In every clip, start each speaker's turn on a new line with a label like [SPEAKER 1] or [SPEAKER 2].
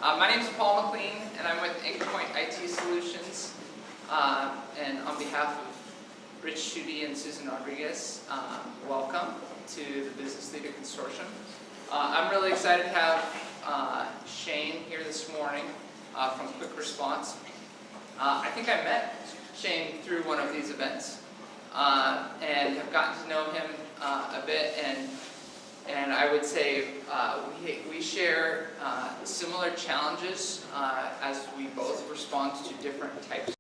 [SPEAKER 1] My name is Paul McLean, and I'm with Anchor Point IT Solutions. And on behalf of Rich Schutte and Susan Rodriguez, welcome to the Business Leader Consortium. I'm really excited to have Cheyne here this morning from QwikResponse. I think I met Cheyne through one of these events and have gotten to know him a bit, and I would say we share similar challenges as we both respond to different types of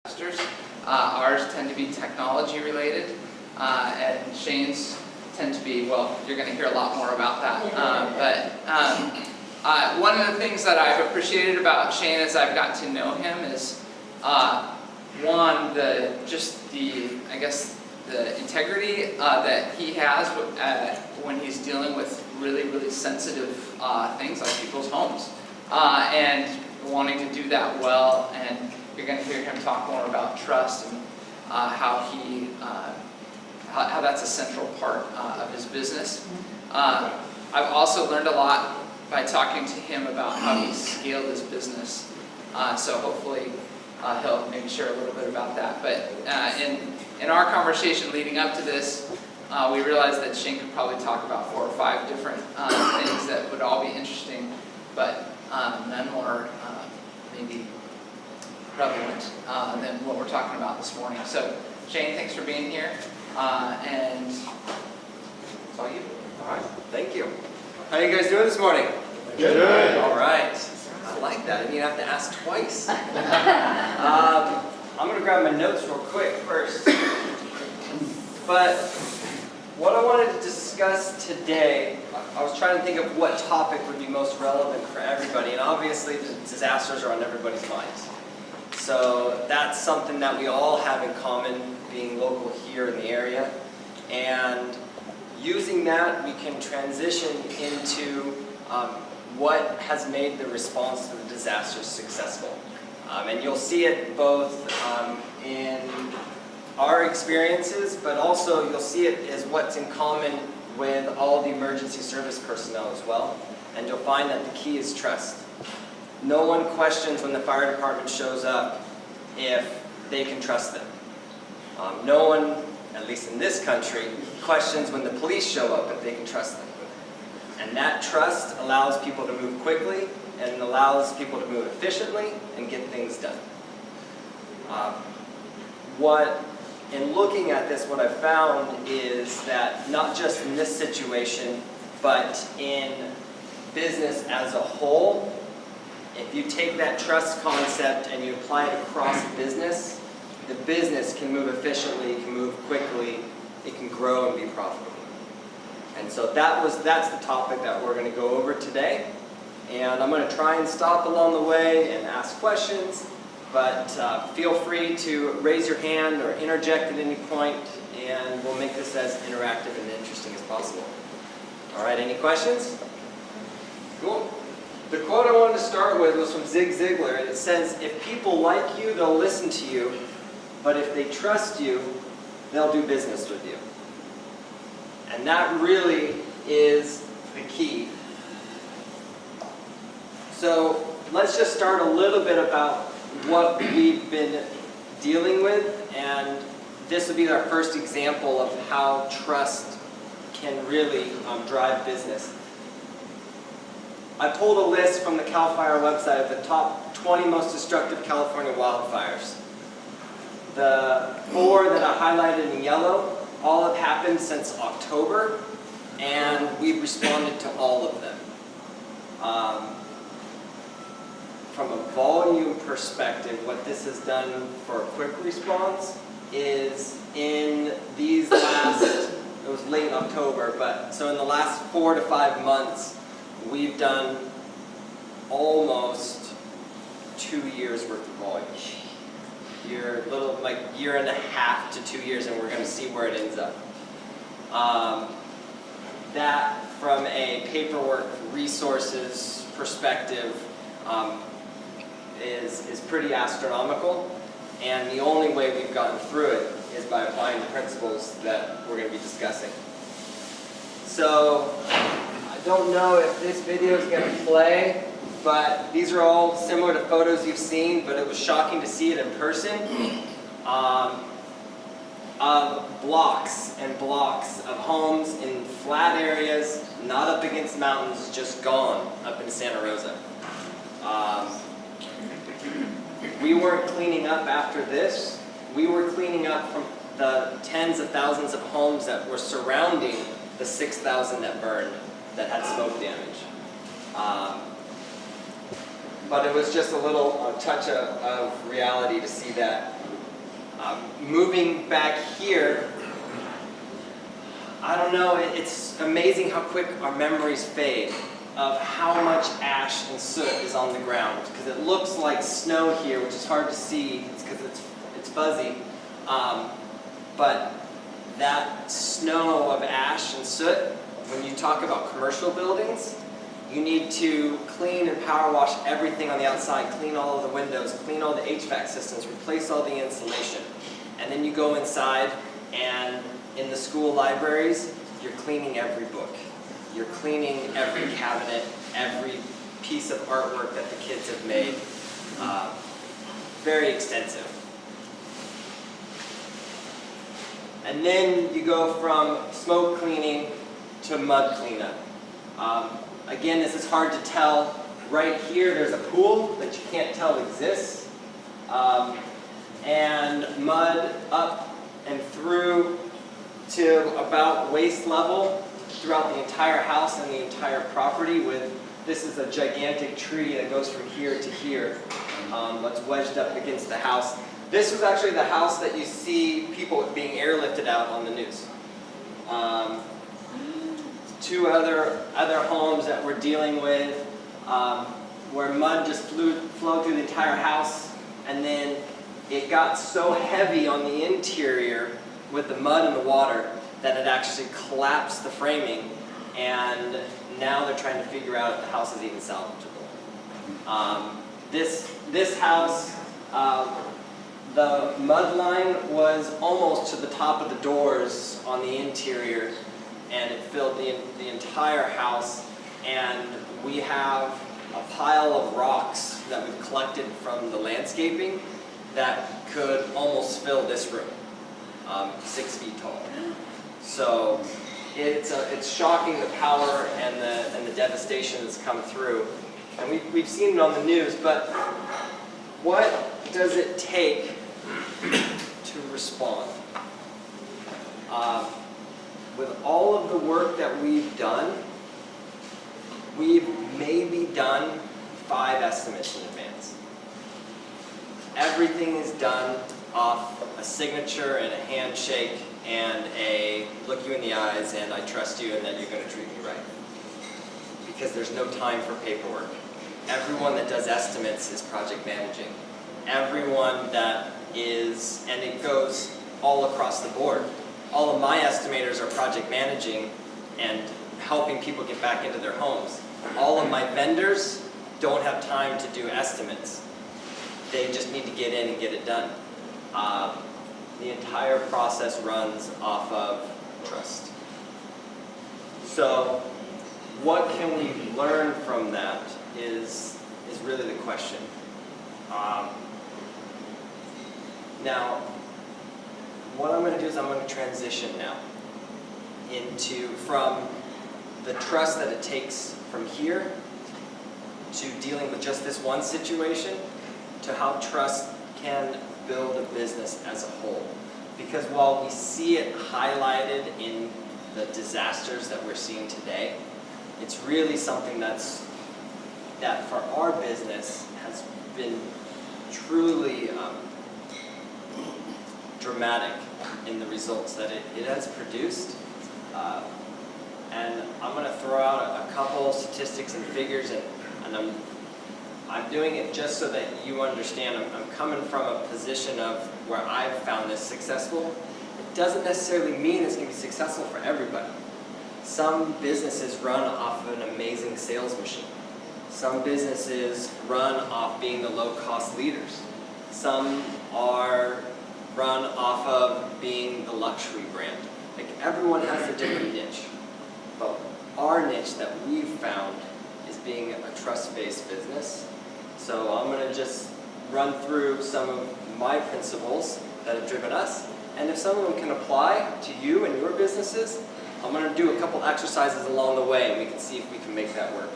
[SPEAKER 1] disasters. Ours tend to be technology related, and Cheyne's tend to be, well, you're going to hear a lot more about that. One of the things that I've appreciated about Cheyne as I've gotten to know him is one, the integrity that he has when he's dealing with really sensitive things like people's homes, and wanting to do that well. And you're going to hear him talk more about trust and how that's a central part of his business. I've also learned a lot by talking to him about how he scaled his business. So hopefully he'll maybe share a little bit about that. But in our conversation leading up to this, we realized that Cheyne could probably talk about 4 or 5 different things that would all be interesting, but none more maybe prevalent than what we're talking about this morning. So Cheyne, thanks for being here, and it's all you.
[SPEAKER 2] All right, thank you. How are you guys doing this morning?
[SPEAKER 3] Good.
[SPEAKER 2] All right. I like that. I didn't even have to ask twice. I'm going to grab my notes real quick first. But what I wanted to discuss today, I was trying to think of what topic would be most relevant for everybody, and obviously the disasters are on everybody's minds. So that's something that we all have in common, being local here in the area. And using that, we can transition into what has made the response to the disasters successful. And you'll see it both in our experiences, but also you'll see it as what's in common with all the emergency service personnel as well. And you'll find that the key is trust. No one questions when the fire department shows up if they can trust them. No one, at least in this country, questions when the police show up if they can trust them. And that trust allows people to move quickly and allows people to move efficiently and get things done. In looking at this, what I've found is that not just in this situation, but in business as a whole, if you take that trust concept and you apply it across business, the business can move efficiently, can move quickly, it can grow and be profitable. And so that's the topic that we're going to go over today. And I'm going to try and stop along the way and ask questions, but feel free to raise your hand or interject at any point, and we'll make this as interactive and interesting as possible. All right, any questions? Cool. The quote I wanted to start with was from Zig Ziglar, and it says, "If people like you, they'll listen to you, but if they trust you, they'll do business with you." And that really is the key. So let's just start a little bit about what we've been dealing with, and this will be our first example of how trust can really drive business. I pulled a list from the CAL FIRE website of the top 20 most destructive California wildfires. The 4 that I highlighted in yellow all have happened since October, and we've responded to all of them. From a volume perspective, what this has done for QwikResponse is in these last, it was late October, but so in the last 4 to 5 months, we've done almost 2 years worth of volume. Year and a half to 2 years, and we're going to see where it ends up. That, from a paperwork resources perspective, is pretty astronomical, and the only way we've gotten through it is by applying the principles that we're going to be discussing. So, I don't know if this video is going to play, but these are all similar to photos you've seen, but it was shocking to see it in person. Of blocks and blocks of homes in flat areas, not up against mountains, just gone up in Santa Rosa. We weren't cleaning up after this. We were cleaning up from the tens of thousands of homes that were surrounding the 6,000 that burned, that had smoke damage. But it was just a little touch of reality to see that. Moving back here, I don't know, it's amazing how quick our memories fade of how much ash and soot is on the ground, because it looks like snow here, which is hard to see. It's because it's fuzzy. But that snow of ash and soot, when you talk about commercial buildings, you need to clean and power wash everything on the outside, clean all of the windows, clean all the HVAC systems, replace all the insulation. And then you go inside, and in the school libraries, you're cleaning every book. You're cleaning every cabinet, every piece of artwork that the kids have made. Very extensive. And then you go from smoke cleaning to mud cleanup. Again, this is hard to tell. Right here, there's a pool that you can't tell exists. And mud up and through to about waist level throughout the entire house and the entire property. This is a gigantic tree that goes from here to here, that's wedged up against the house. This was actually the house that you see people being airlifted out on the news. Two other homes that we're dealing with where mud just flowed through the entire house, and then it got so heavy on the interior with the mud and the water that it actually collapsed the framing, and now they're trying to figure out if the house is even salvageable. This house, the mud line was almost to the top of the doors on the interior, and it filled the entire house, and we have a pile of rocks that we've collected from the landscaping that could almost fill this room, 6 feet tall. So it's shocking the power and the devastation that's come through, and we've seen it on the news. But what does it take to respond? With all of the work that we've done, we've maybe done 5 estimates in advance. Everything is done off a signature and a handshake and a look you in the eyes and I trust you and that you're going to treat me right. Because there's no time for paperwork. Everyone that does estimates is project managing. Everyone that is, and it goes all across the board. All of my estimators are project managing and helping people get back into their homes. All of my vendors don't have time to do estimates. They just need to get in and get it done. The entire process runs off of trust. So what can we learn from that is really the question. Now, what I'm going to do is I'm going to transition now from the trust that it takes from here to dealing with just this one situation to how trust can build a business as a whole. Because while we see it highlighted in the disasters that we're seeing today, it's really something that for our business has been truly dramatic in the results that it has produced. And I'm going to throw out a couple of statistics and figures, and I'm doing it just so that you understand. I'm coming from a position of where I've found this successful. It doesn't necessarily mean it's going to be successful for everybody. Some businesses run off of an amazing sales machine. Some businesses run off being the low-cost leaders. Some are run off of being the luxury brand. Like, everyone has a different niche. But our niche that we've found is being a trust-based business. So I'm going to just run through some of my principles that have driven us. And if some of them can apply to you and your businesses, I'm going to do a couple exercises along the way and we can see if we can make that work.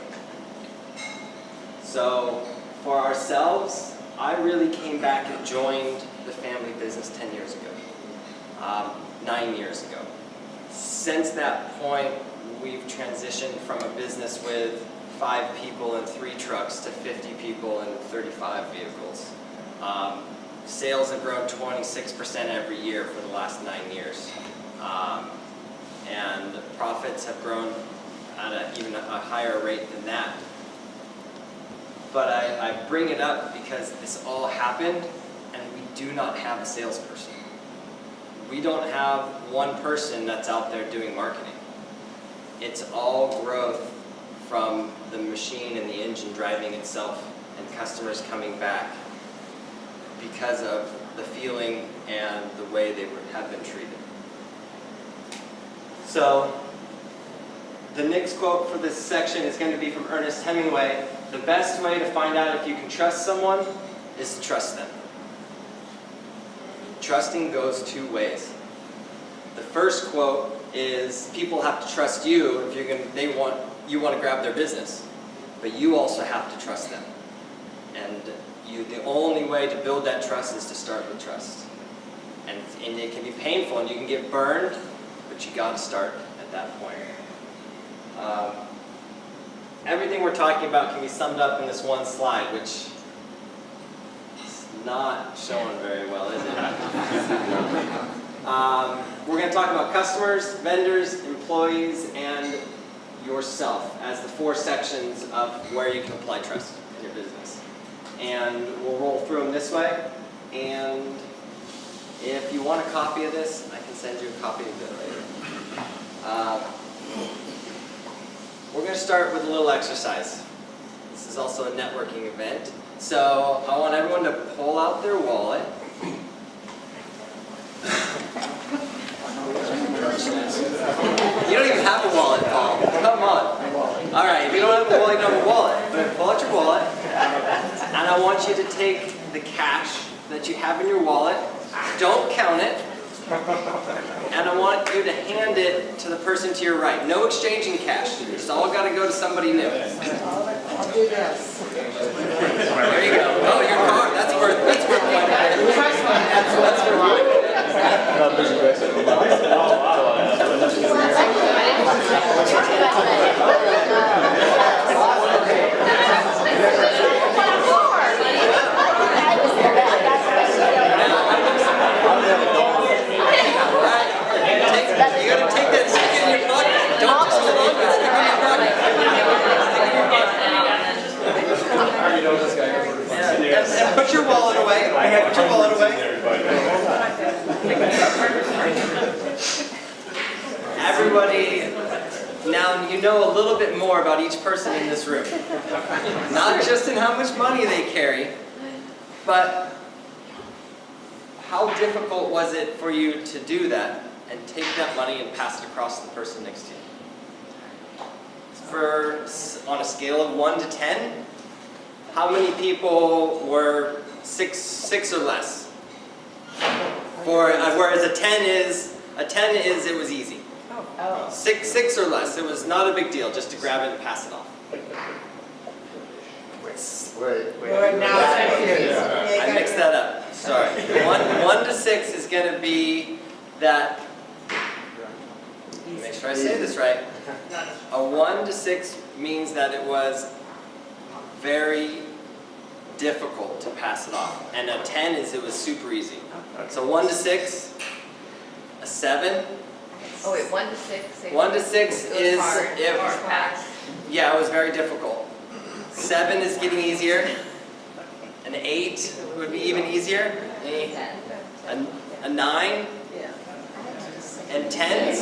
[SPEAKER 2] So for ourselves, I really came back and joined the family business 10 years ago, 9 years ago. Since that point, we've transitioned from a business with 5 people and 3 trucks to 50 people and 35 vehicles. Sales have grown 26% every year for the last 9 years. And profits have grown at even a higher rate than that. But I bring it up because this all happened and we do not have a salesperson. We don't have one person that's out there doing marketing. It's all growth from the machine and the engine driving itself and customers coming back because of the feeling and the way they have been treated. So the next quote for this section is going to be from Ernest Hemingway. The best way to find out if you can trust someone is to trust them. Trusting goes 2 ways. The first quote is people have to trust you if you want to grab their business, but you also have to trust them. And the only way to build that trust is to start with trust. And it can be painful and you can get burned, but you got to start at that point. Everything we're talking about can be summed up in this one slide, which is not showing very well, is it? We're going to talk about customers, vendors, employees, and yourself as the 4 sections of where you can apply trust in your business. And we'll roll through them this way. And if you want a copy of this, I can send you a copy of it later. We're going to start with a little exercise. This is also a networking event. So I want everyone to pull out their wallet. You don't even have a wallet, Paul. Come on. All right, if you don't have a wallet, you don't have a wallet. But pull out your wallet. And I want you to take the cash that you have in your wallet. Don't count it. And I want you to hand it to the person to your right. No exchanging cash. It's all got to go to somebody new.
[SPEAKER 3] I'll do this.
[SPEAKER 2] There you go. Oh, your card. That's worth one. You got to take that, stick it in your pocket. Don't just hold on to it, stick it in your pocket. And put your wallet away. Put your wallet away. Everybody, now you know a little bit more about each person in this room. Not just in how much money they carry, but how difficult was it for you to do that and take that money and pass it across to the person next to you? On a scale of 1 to 10, how many people were six or less? Whereas a 10 is it was easy.
[SPEAKER 3] Oh.
[SPEAKER 2] 6 or less, it was not a big deal just to grab it and pass it off.
[SPEAKER 3] We're now confused.
[SPEAKER 2] I mixed that up. Sorry. 1 to 6 is going to be that. Make sure I say this right. A 1 to 6 means that it was very difficult to pass it off, and a 10 is it was super easy. So 1 to 6, a 7.
[SPEAKER 4] Oh wait, 1 to 6.
[SPEAKER 2] 1 to 6 is
[SPEAKER 4] hard. Pass.
[SPEAKER 2] Yeah, it was very difficult. 7 is getting easier. An 8 would be even easier. A 9. And 10s.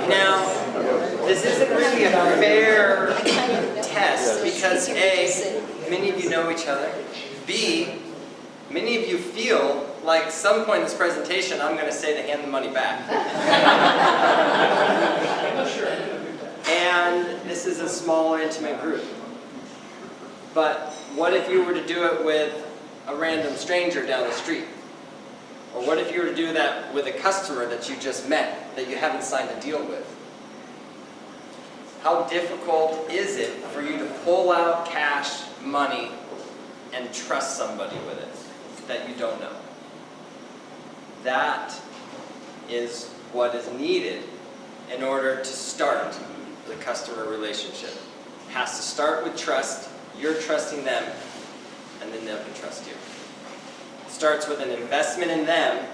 [SPEAKER 2] Now, this isn't really a fair test because A, many of you know each other. B, many of you feel like some point in this presentation I'm going to say to hand the money back. And and this is a small, intimate group. But what if you were to do it with a random stranger down the street? Or what if you were to do that with a customer that you just met, that you haven't signed a deal with? How difficult is it for you to pull out cash, money, and trust somebody with it that you don't know? That is what is needed in order to start the customer relationship. It has to start with trust. You're trusting them, and then they can trust you. It starts with an investment in them,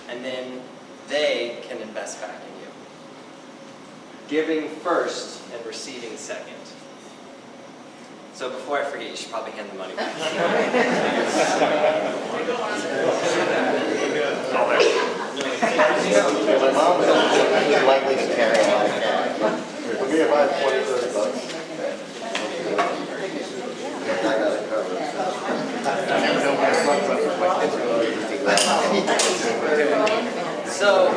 [SPEAKER 2] and then they can invest back in you. Giving first and receiving second. So before I forget, you should probably hand the money back.
[SPEAKER 3] My mom is likely to carry a lot of cash. For me, if I have 20, 30 bucks, I got it covered. I never know my bucks up with my kids
[SPEAKER 2] So,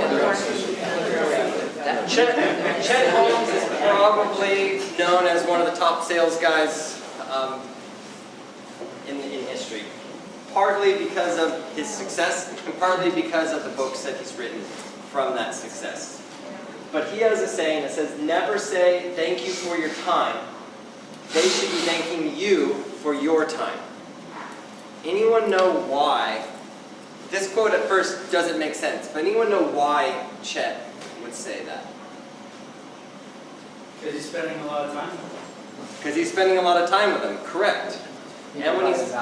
[SPEAKER 2] Chet Holmes is probably known as one of the top sales guys in history. Partly because of his success, and partly because of the books that he's written from that success. But he has a saying that says, never say thank you for your time. They should be thanking you for your time. Anyone know why? This quote at first doesn't make sense, but anyone know why Chet would say that?
[SPEAKER 5] Because he's spending a lot of time.
[SPEAKER 2] Because he's spending a lot of time with them, correct. And when
[SPEAKER 6] He values his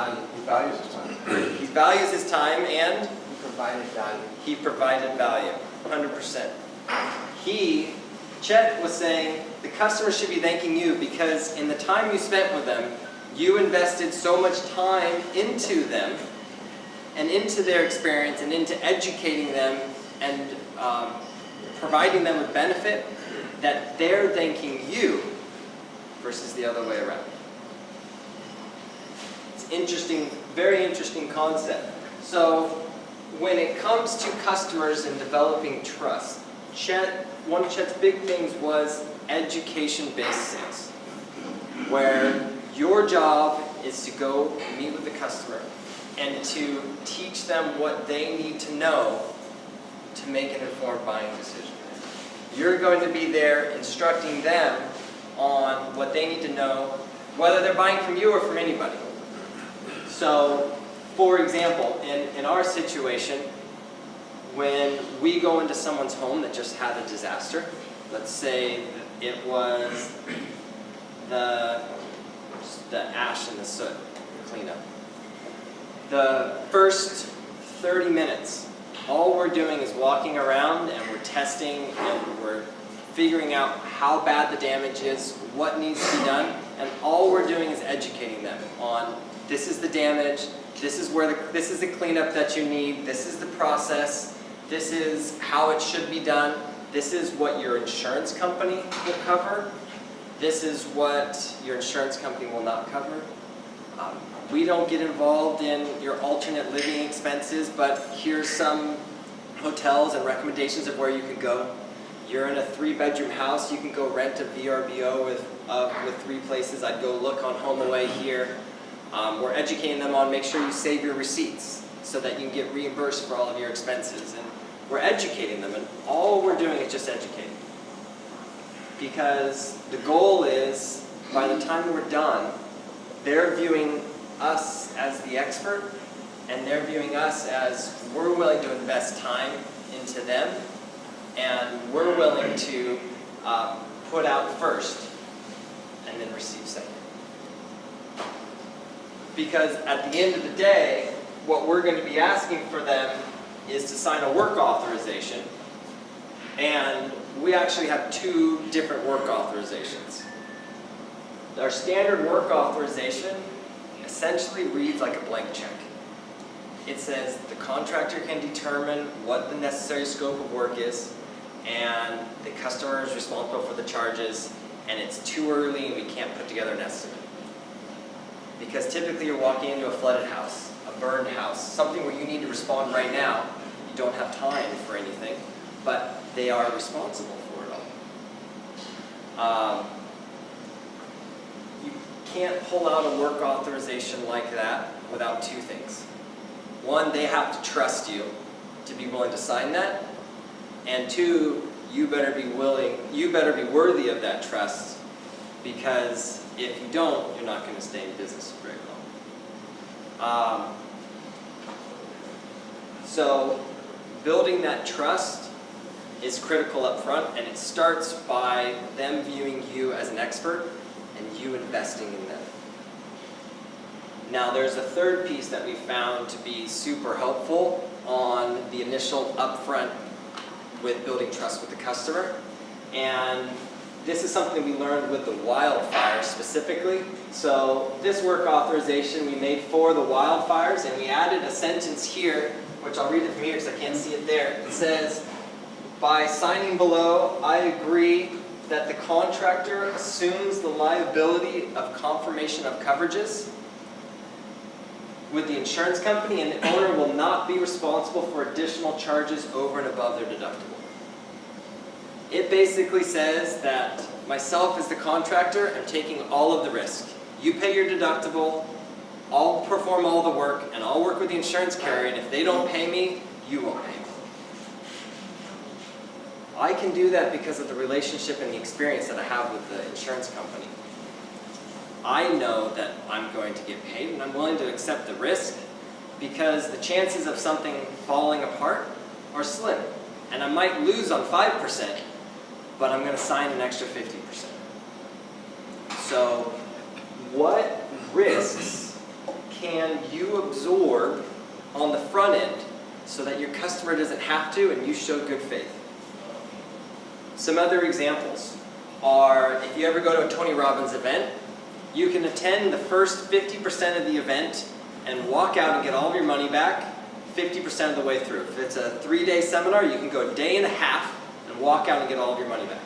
[SPEAKER 6] time.
[SPEAKER 2] he values his time and
[SPEAKER 6] He provided value.
[SPEAKER 2] he provided value, 100%. Chet was saying, the customer should be thanking you because in the time you spent with them, you invested so much time into them and into their experience and into educating them and providing them with benefit that they're thanking you versus the other way around. It's interesting, very interesting concept. So when it comes to customers and developing trust, one of Chet's big things was education-based sales, where your job is to go meet with the customer and to teach them what they need to know to make an informed buying decision. You're going to be there instructing them on what they need to know, whether they're buying from you or from anybody. So, for example, in our situation, when we go into someone's home that just had a disaster, let's say it was the ash and the soot cleanup. The first 30 minutes, all we're doing is walking around and we're testing and we're figuring out how bad the damage is, what needs to be done, and all we're doing is educating them on this is the damage, this is the cleanup that you need, this is the process, this is how it should be done, this is what your insurance company will cover, this is what your insurance company will not cover. We don't get involved in your alternate living expenses, but here's some hotels and recommendations of where you can go. You're in a 3-bedroom house, you can go rent a VRBO with 3 places. I'd go look on HomeAway here. We're educating them on make sure you save your receipts so that you can get reimbursed for all of your expenses. And we're educating them, and all we're doing is just educating. Because the goal is, by the time we're done, they're viewing us as the expert, and they're viewing us as we're willing to invest time into them, and we're willing to put out first and then receive second. Because at the end of the day, what we're going to be asking for them is to sign a work authorization, and we actually have 2 different work authorizations. Our standard work authorization essentially reads like a blank check. It says the contractor can determine what the necessary scope of work is, and the customer is responsible for the charges, and it's too early and we can't put together an estimate. Because typically you're walking into a flooded house, a burned house, something where you need to respond right now. You don't have time for anything, but they are responsible for it You can't pull out a work authorization like that without two things. One, they have to trust you to be willing to sign that. And two, you better be worthy of that trust, because if you don't, you're not going to stay in business very long. So building that trust is critical up front, and it starts by them viewing you as an expert and you investing in them. Now there's a third piece that we found to be super helpful on the initial upfront with building trust with the customer, and this is something we learned with the wildfires specifically. So this work authorization we made for the wildfires, and we added a sentence here, which I'll read it from here because I can't see it there. It says, by signing below, I agree that the contractor assumes the liability of confirmation of coverages with the insurance company, and the owner will not be responsible for additional charges over and above their deductible. It basically says that myself as the contractor am taking all of the risk. You pay your deductible, I'll perform all the work, and I'll work with the insurance carrier, and if they don't pay me, you won't pay me. I can do that because of the relationship and the experience that I have with the insurance company. I know that I'm going to get paid, and I'm willing to accept the risk because the chances of something falling apart are slim. And I might lose on 5%, but I'm going to sign an extra 50%. So what risks can you absorb on the front end so that your customer doesn't have to and you show good faith? Some other examples are, if you ever go to a Tony Robbins event, you can attend the first 50% of the event and walk out and get all of your money back 50% of the way through. If it's a 3-day seminar, you can go a day and a half and walk out and get all of your money back.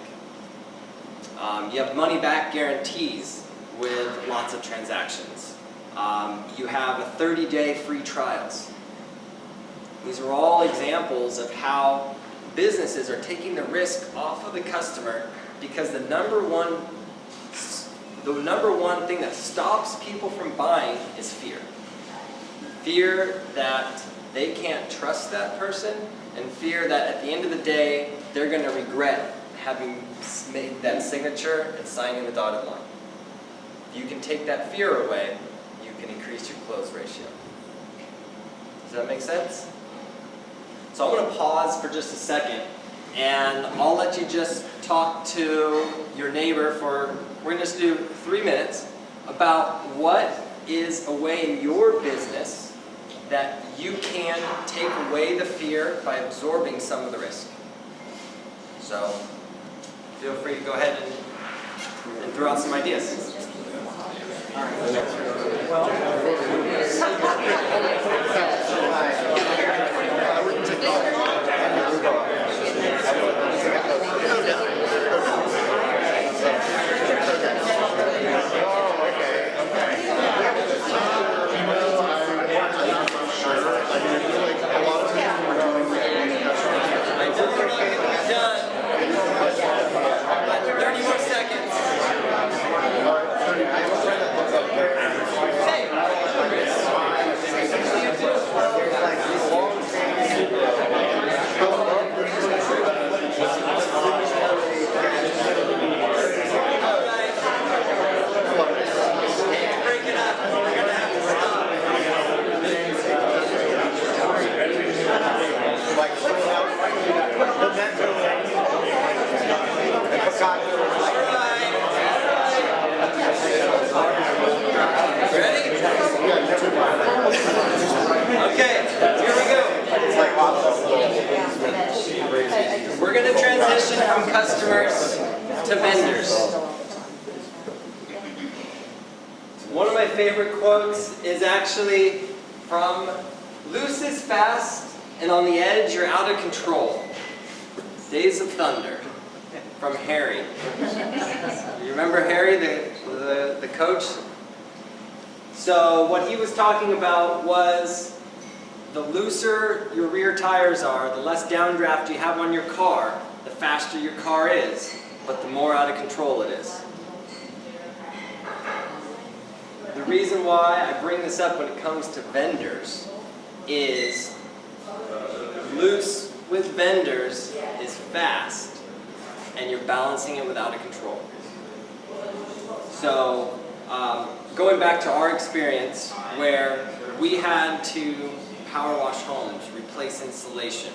[SPEAKER 2] You have money back guarantees with lots of transactions. You have a 30-day free trials. These are all examples of how businesses are taking the risk off of the customer, because the number one thing that stops people from buying is fear. Fear that they can't trust that person, and fear that at the end of the day, they're going to regret having made that signature and signing the dotted line. If you can take that fear away, you can increase your close ratio. Does that make sense? So I'm going to pause for just a second, and I'll let you just talk to your neighbor for, we're going to just do 3 minutes, about what is a way in your business that you can take away the fear by absorbing some of the risk. So feel free to go ahead and throw out some ideas. We're going to transition from customers to vendors. One of my favorite quotes is actually from "Loose is fast, and on the edge you're out of control. Days of Thunder," from Harry. You remember Harry, the coach? So what he was talking about was, the looser your rear tires are, the less downdraft you have on your car, the faster your car is. but the more out of control it is. The reason why I bring this up when it comes to vendors is loose with vendors is fast, and you're balancing it with out of control. So going back to our experience where we had to power wash homes, replace insulation,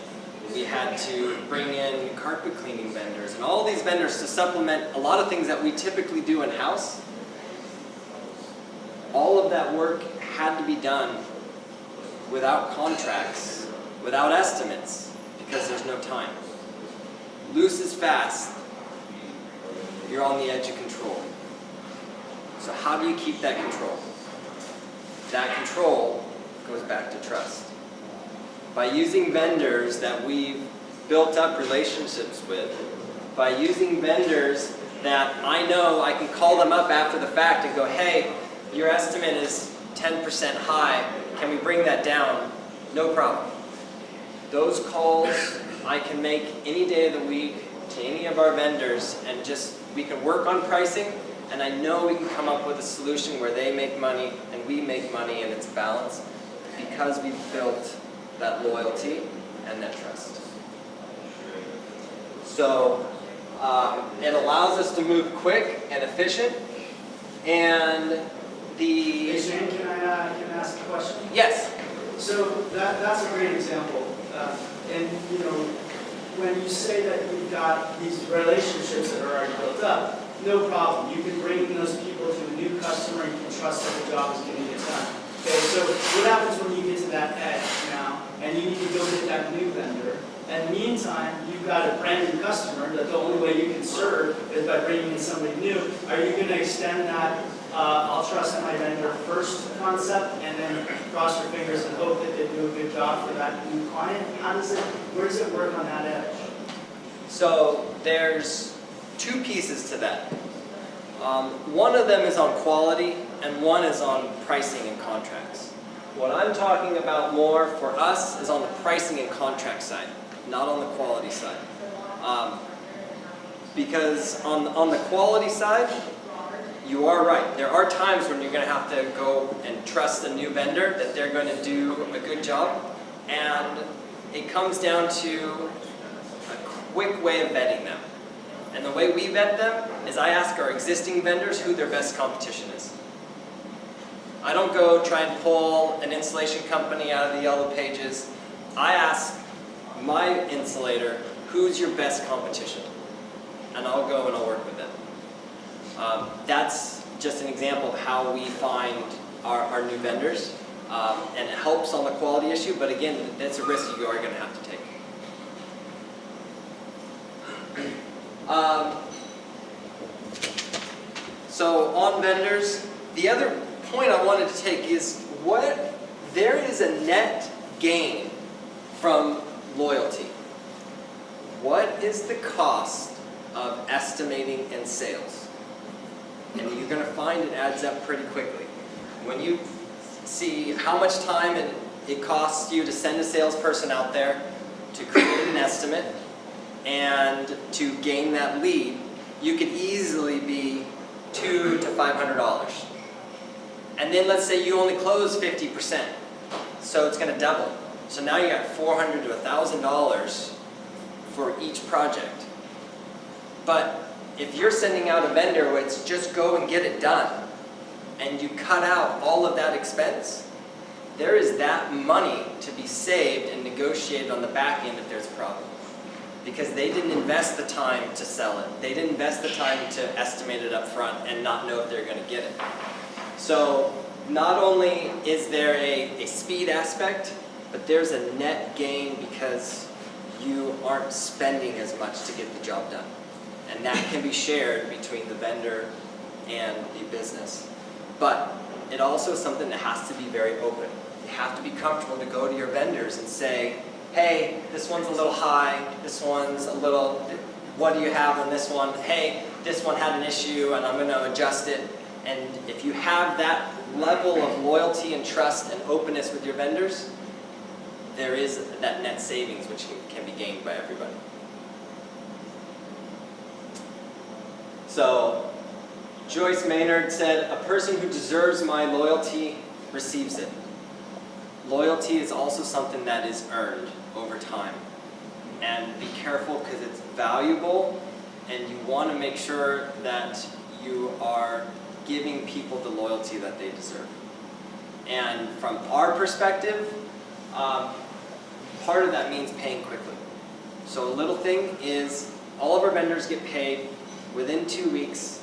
[SPEAKER 2] we had to bring in carpet cleaning vendors and all these vendors to supplement a lot of things that we typically do in-house. All of that work had to be done without contracts, without estimates, because there's no time. Loose is fast. You're on the edge of control. So how do you keep that control? That control goes back to trust. By using vendors that we've built up relationships with, by using vendors that I know I can call them up after the fact and go, hey, your estimate is 10% high, can we bring that down? No problem. Those calls I can make any day of the week to any of our vendors, and we can work on pricing, and I know we can come up with a solution where they make money and we make money and it's balanced because we've built that loyalty and that trust. So it allows us to move quick and efficient, and
[SPEAKER 5] Hey Shane, can I ask a question?
[SPEAKER 2] Yes.
[SPEAKER 5] So that's a great example. And you know, when you say that you've got these relationships that are already built up, no problem. You can bring those people to a new customer and you can trust that the job is going to get done. Okay, so what happens when you get to that edge now and you need to go get that new vendor? And meantime, you've got a brand new customer that the only way you can serve is by bringing in somebody new. Are you going to extend that I'll trust my vendor first concept and then cross your fingers and hope that they do a good job for that new client? Where does it work on that edge?
[SPEAKER 2] So there's two pieces to that. One of them is on quality and one is on pricing and contracts. What I'm talking about more for us is on the pricing and contract side, not on the quality side. Because on the quality side, you are right. There are times when you're going to have to go and trust a new vendor that they're going to do a good job. And it comes down to a quick way of vetting them. And the way we vet them is I ask our existing vendors who their best competition is. I don't go try and pull an insulation company out of the yellow pages. I ask my insulator, who's your best competition? And I'll go and I'll work with them. That's just an example of how we find our new vendors. And it helps on the quality issue, but again, that's a risk you are going to have to take. So on vendors, the other point I wanted to take is there is a net gain from loyalty. What is the cost of estimating and sales? And you're going to find it adds up pretty quickly. When you see how much time it costs you to send a salesperson out there to create an estimate and to gain that lead, you could easily be $200 to $500. And then let's say you only close 50%, so it's going to double. So now you got $400 to $1,000 for each project. But if you're sending out a vendor where it's just go and get it done, and you cut out all of that expense, there is that money to be saved and negotiated on the back end if there's a problem. Because they didn't invest the time to sell it. They didn't invest the time to estimate it up front and not know if they're going to get it. So not only is there a speed aspect, but there's a net gain because you aren't spending as much to get the job done. And that can be shared between the vendor and the business. But it also is something that has to be very open. You have to be comfortable to go to your vendors and say, hey, this one's a little high, this one's a little, what do you have on this one? Hey, this one had an issue and I'm going to adjust it. And if you have that level of loyalty and trust and openness with your vendors, there is that net savings which can be gained by everybody. So Joyce Maynard said, "A person who deserves my loyalty receives it." Loyalty is also something that is earned over time. And be careful because it's valuable, and you want to make sure that you are giving people the loyalty that they deserve. And from our perspective, part of that means paying quickly. So a little thing is all of our vendors get paid within 2 weeks,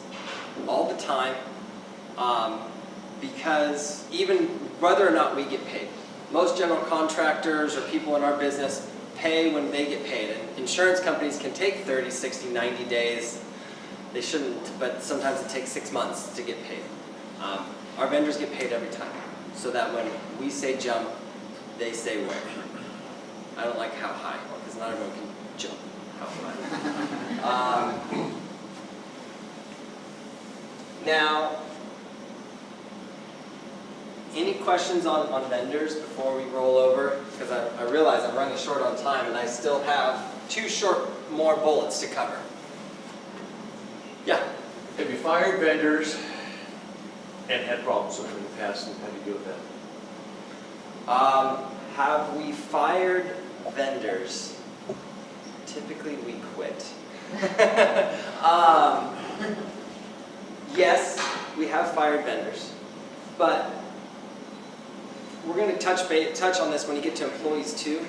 [SPEAKER 2] all the time, because even whether or not we get paid, most general contractors or people in our business pay when they get paid. And insurance companies can take 30, 60, 90 days. They shouldn't, but sometimes it takes 6 months to get paid. Our vendors get paid every time, so that when we say jump, they say where. I don't like how high, because not everyone can jump how high. Now, any questions on vendors before we roll over? Because I realize I'm running short on time and I still have 2 more bullets to cover. Yeah?
[SPEAKER 7] Have you fired vendors and had problems with them in the past, and how do you deal with that?
[SPEAKER 2] Have we fired vendors? Typically we quit. Yes, we have fired vendors, but we're going to touch on this when you get to employees too.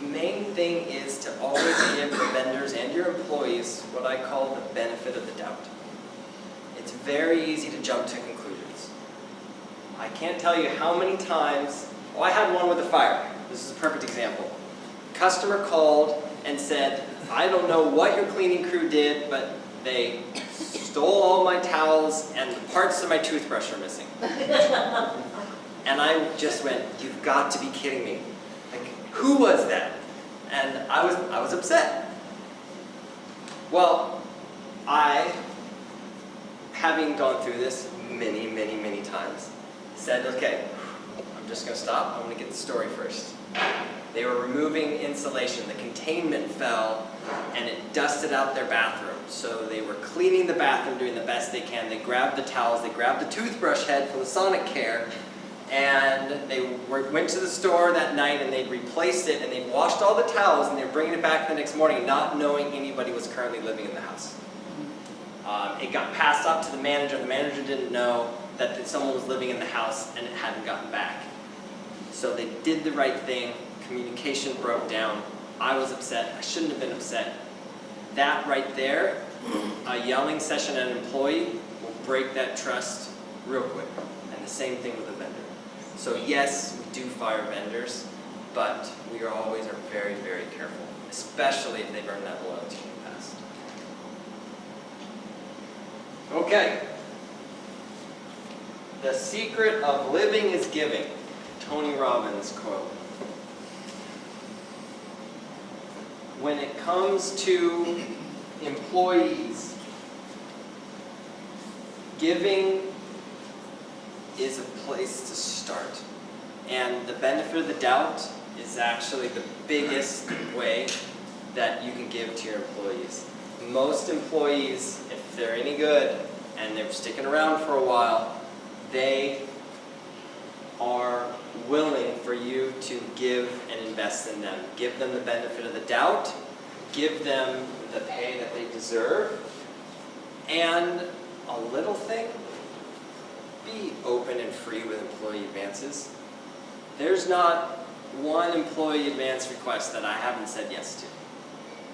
[SPEAKER 2] The main thing is to always give the vendors and your employees what I call the benefit of the doubt. It's very easy to jump to conclusions. I can't tell you how many times, I had one with a fire. This is a perfect example. Customer called and said, "I don't know what your cleaning crew did, but they stole all my towels and the parts of my toothbrush are missing." And I just went, "You've got to be kidding me. Like, who was that?" And I was upset. Well, having gone through this many, many, many times, said, "Okay, I'm just going to stop. I'm going to get the story first." They were removing insulation. The containment fell and it dusted out their bathroom. So they were cleaning the bathroom, doing the best they can. They grabbed the towels, they grabbed the toothbrush head from the Sonic Care, and they went to the store that night and they'd replaced it, and they washed all the towels, and they were bringing it back the next morning not knowing anybody was currently living in the house. It got passed up to the manager. The manager didn't know that someone was living in the house and it hadn't gotten back. So they did the right thing. Communication broke down. I was upset. I shouldn't have been upset. That right there, a yelling session at an employee will break that trust real quick. And the same thing with a vendor. So yes, we do fire vendors, but we are very, very careful, especially if they've earned that loyalty in the past. Okay. The secret of living is giving. Tony Robbins quote. When it comes to employees, giving is a place to start. And the benefit of the doubt is actually the biggest way that you can give to your employees. Most employees, if they're any good and they're sticking around for a while, they are willing for you to give and invest in them. Give them the benefit of the doubt, give them the pay that they deserve, and a little thing, be open and free with employee advances. There's not one employee advance request that I haven't said yes to.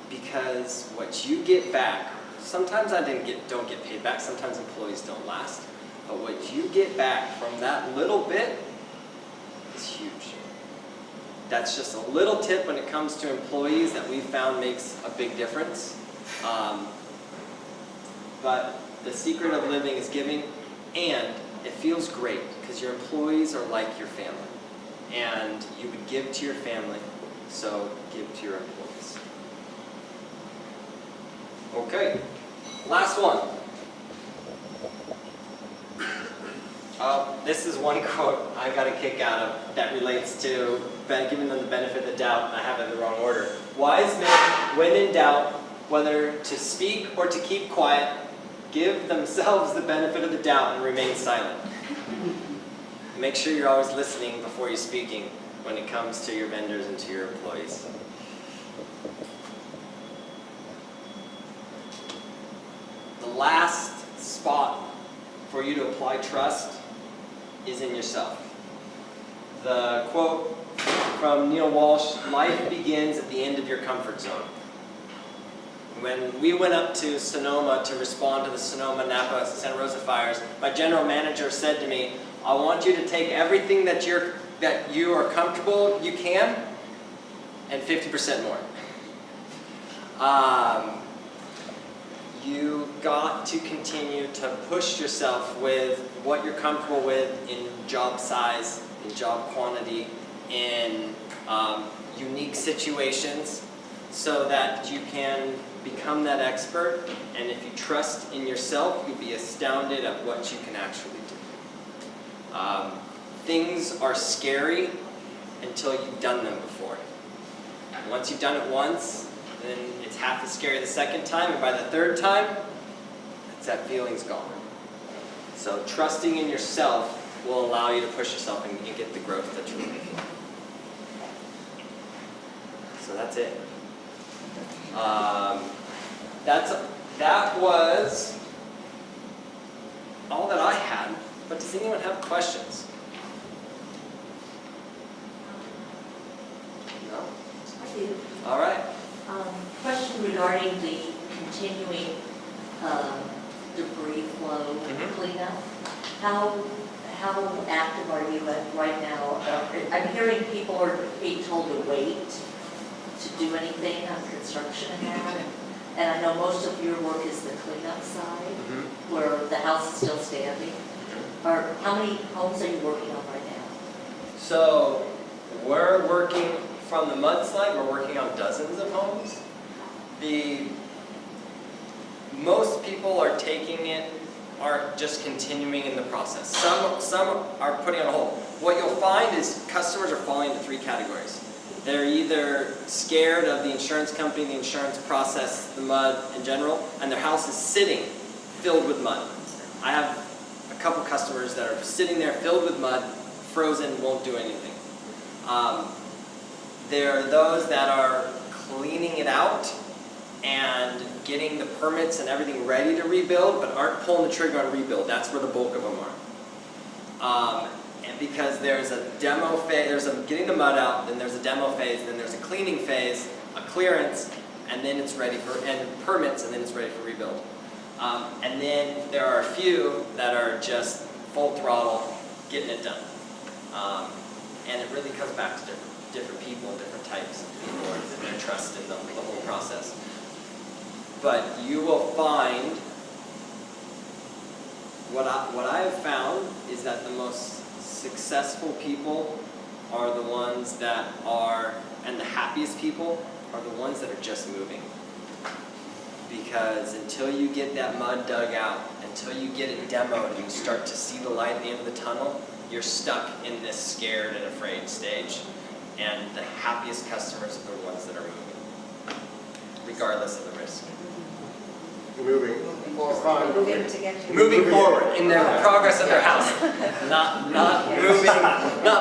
[SPEAKER 2] Because what you get back, sometimes I don't get paid back, sometimes employees don't last, but what you get back from that little bit is huge. That's just a little tip when it comes to employees that we've found makes a big difference. But the secret of living is giving, and it feels great because your employees are like your family. And you would give to your family, so give to your employees. Okay, last one. This is one quote I got a kick out of that relates to giving them the benefit of the doubt. I have it in the wrong order. Wise men, when in doubt, whether to speak or to keep quiet, give themselves the benefit of the doubt and remain silent. Make sure you're always listening before you're speaking when it comes to your vendors and to your employees. The last spot for you to apply trust is in yourself. The quote from Neil Walsh, life begins at the end of your comfort zone. When we went up to Sonoma to respond to the Sonoma, Napa, Santa Rosa fires, my general manager said to me, I want you to take everything that you are comfortable you can, and 50% more. You got to continue to push yourself with what you're comfortable with in job size, in job quantity, in unique situations, so that you can become that expert. And if you trust in yourself, you'll be astounded at what you can actually do. Things are scary until you've done them before. Once you've done it once, then it's half as scary the second time, and by the third time, that feeling's gone. So trusting in yourself will allow you to push yourself and get the growth that you're looking for. So that's it. That was all that I had, but does anyone have questions? No?
[SPEAKER 8] I do.
[SPEAKER 2] All right.
[SPEAKER 8] Question regarding the continuing debris flow
[SPEAKER 2] Mhm.
[SPEAKER 8] cleanup. How active are you at right now? I'm hearing people are being told to wait to do anything on construction and that. And I know most of your work is the cleanup side,
[SPEAKER 2] Mm-hmm.
[SPEAKER 8] where the house is still standing. Or how many homes are you working on right now?
[SPEAKER 2] So we're working from the mudslide, we're working on dozens of homes. Most people are taking it, are just continuing in the process. Some are putting on hold. What you'll find is customers are falling into three categories. They're either scared of the insurance company, the insurance process, the mud in general, and their house is sitting filled with mud. I have a couple customers that are sitting there filled with mud, frozen, won't do anything. There are those that are cleaning it out and getting the permits and everything ready to rebuild, but aren't pulling the trigger on rebuild. That's where the bulk of them are. And because there's a demo phase, there's a getting the mud out, then there's a demo phase, then there's a cleaning phase, a clearance, and then it's ready for, and permits, and then it's ready for rebuild. And then there are a few that are just full throttle, getting it done. And it really comes back to different people, different types of people, and their trust in the whole process. But you will find, what I have found is that the most successful people are the ones that are, and the happiest people are the ones that are just moving. Because until you get that mud dug out, until you get it demoed and you start to see the light at the end of the tunnel, you're stuck in this scared and afraid stage. And the happiest customers are the ones that are moving, regardless of the risk.
[SPEAKER 3] Moving. Fine.
[SPEAKER 2] Moving forward in the progress of their house, not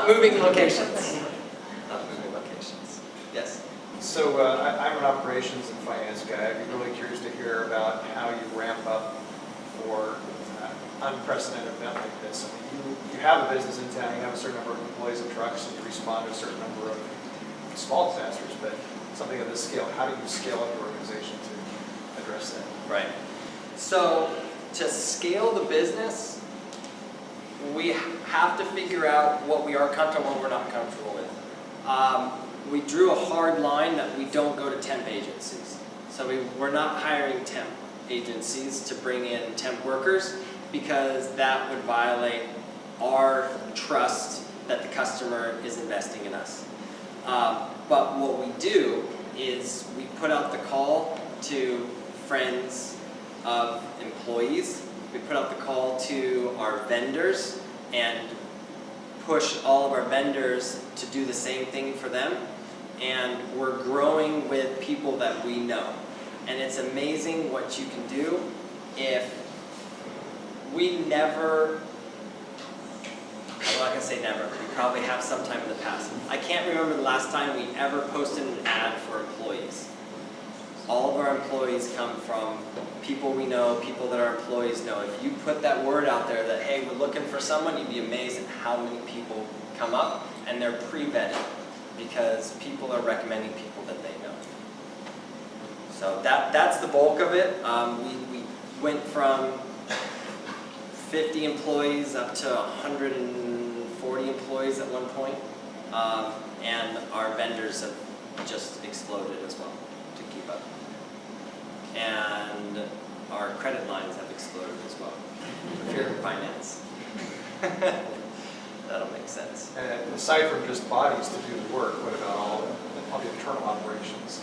[SPEAKER 2] moving locations. Not moving locations. Yes.
[SPEAKER 9] So I'm an operations and finance guy. I'd be really curious to hear about how you ramp up for an unprecedented event like this. I mean, you have a business in town, you have a certain number of employees and trucks, and you respond to a certain number of small disasters, but something of this scale, how do you scale up your organization to address that?
[SPEAKER 2] Right. So to scale the business, we have to figure out what we are comfortable and what we're not comfortable with. We drew a hard line that we don't go to temp agencies. So we're not hiring temp agencies to bring in temp workers, because that would violate our trust that the customer is investing in us. But what we do is we put out the call to friends of employees. We put out the call to our vendors and push all of our vendors to do the same thing for them. And we're growing with people that we know. And it's amazing what you can do if we never, I'm not gonna say never, we probably have sometime in the past. I can't remember the last time we ever posted an ad for employees. All of our employees come from people we know, people that our employees know. If you put that word out there that, hey, we're looking for someone, you'd be amazed at how many people come up, and they're pre-vetted because people are recommending people that they know. So that's the bulk of it. We went from 50 employees up to 140 employees at one point, and our vendors have just exploded as well to keep up. And our credit lines have exploded as well, if you're in finance. That'll make sense.
[SPEAKER 9] And aside from just bodies to do the work, what about all the internal operations?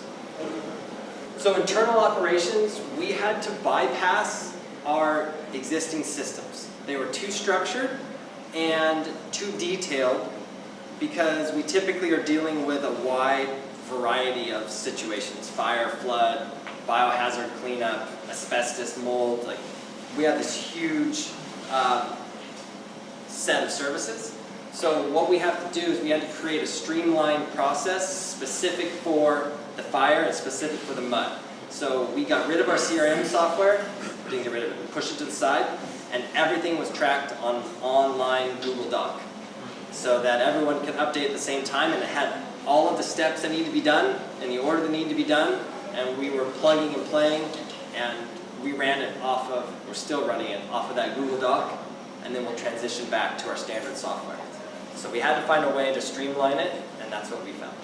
[SPEAKER 2] So internal operations, we had to bypass our existing systems. They were too structured and too detailed because we typically are dealing with a wide variety of situations: fire, flood, biohazard cleanup, asbestos, mold. Like, we have this huge set of services. So what we have to do is we had to create a streamlined process specific for the fire and specific for the mud. So we got rid of our CRM software, didn't get rid of it, we pushed it to the side, and everything was tracked on online Google Doc so that everyone could update at the same time, and it had all of the steps that need to be done in the order that need to be done, and we were plugging and playing, and we ran it off of, we're still running it off of that Google Doc, and then we'll transition back to our standard software. So we had to find a way to streamline it, and that's what we found.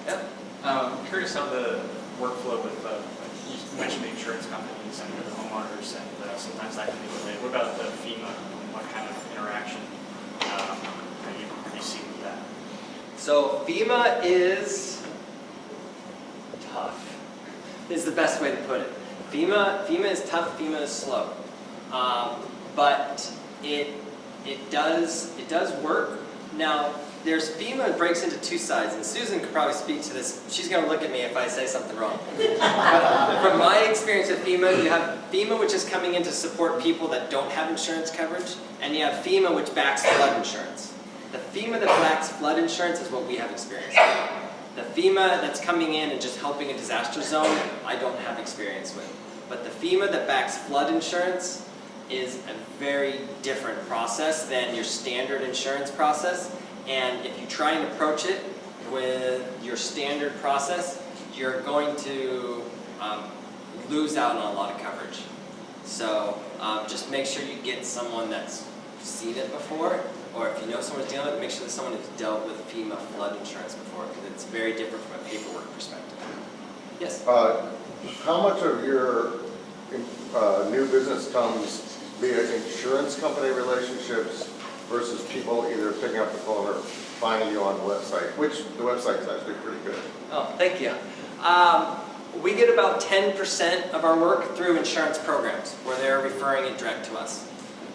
[SPEAKER 2] Yep.
[SPEAKER 10] I'm curious on the workflow with, you mentioned the insurance companies and the homeowners, and sometimes that can be delayed. What about the FEMA, and what kind of interaction are you seeing with that?
[SPEAKER 2] So FEMA is tough, is the best way to put it. FEMA is tough, FEMA is slow. But it does work. Now, there's FEMA breaks into two sides, and Susan could probably speak to this. She's going to look at me if I say something wrong. But from my experience with FEMA, you have FEMA, which is coming in to support people that don't have insurance coverage, and you have FEMA, which backs flood insurance. The FEMA that backs flood insurance is what we have experience with. The FEMA that's coming in and just helping a disaster zone, I don't have experience with. But the FEMA that backs flood insurance is a very different process than your standard insurance process. And if you try and approach it with your standard process, you're going to lose out on a lot of coverage. So just make sure you get someone that's seen it before, or if you know someone's dealing with it, make sure that someone has dealt with FEMA flood insurance before, because it's very different from a paperwork perspective. Yes?
[SPEAKER 3] How much of your new business comes via insurance company relationships versus people either picking up the phone or finding you on the website, which the website is actually pretty good?
[SPEAKER 2] Oh, thank you. We get about 10% of our work through insurance programs, where they're referring it direct to us.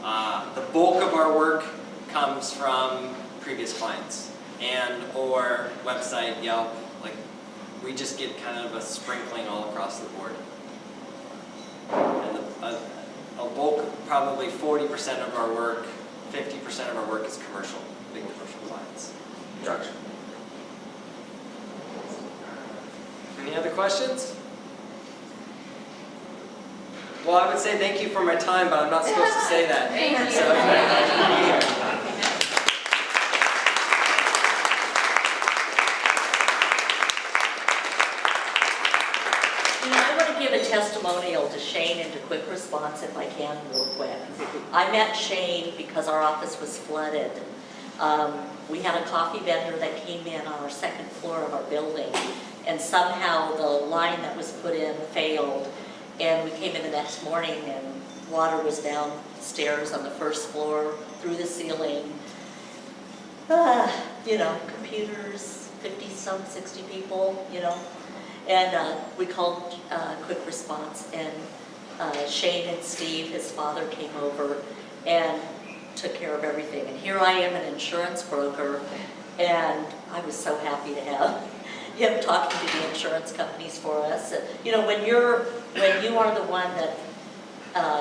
[SPEAKER 2] The bulk of our work comes from previous clients and or website, Yelp. Like, we just get kind of a sprinkling all across the board. And a bulk, probably 40% of our work, 50% of our work is commercial, big commercial clients.
[SPEAKER 3] Gotcha.
[SPEAKER 2] Any other questions? Well, I would say thank you for my time, but I'm not supposed to say that.
[SPEAKER 4] Thank you.
[SPEAKER 2] So,
[SPEAKER 8] I want to give a testimonial to Cheyne and to QwikResponse if I can real quick. I met Cheyne because our office was flooded. We had a coffee vendor that came in on our second floor of our building, and somehow the line that was put in failed, and we came in the next morning and water was downstairs on the first floor, through the ceiling. Computers, 50-some, 60 people, And we called QwikResponse, and Cheyne and Steve, his father, came over and took care of everything. And here I am, an insurance broker, and I was so happy to have, him talking to the insurance companies for us. You know, when you are the one that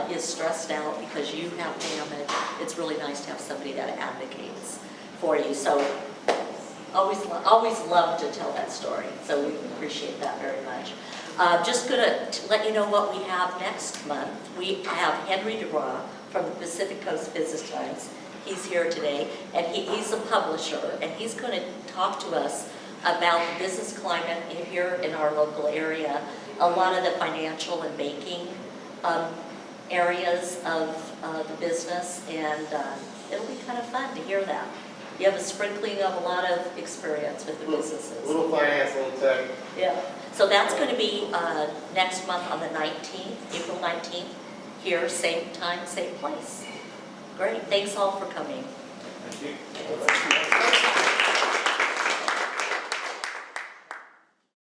[SPEAKER 8] is stressed out because you have damage, it's really nice to have somebody that advocates for you. So always love to tell that story. So we appreciate that very much. Just gonna let you know what we have next month. We have Henry DeGraw from the Pacific Coast Business Times. He's here today, and he's a publisher, and he's going to talk to us about the business climate here in our local area, a lot of the financial and banking areas of the business, and it'll be kind of fun to hear that. You have a sprinkling of a lot of experience with the businesses.
[SPEAKER 3] Little finance, little tech.
[SPEAKER 8] Yeah, so that's going to be next month on the 19th, April 19th, here, same time, same place. Great, thanks all for coming.
[SPEAKER 7] Thank you.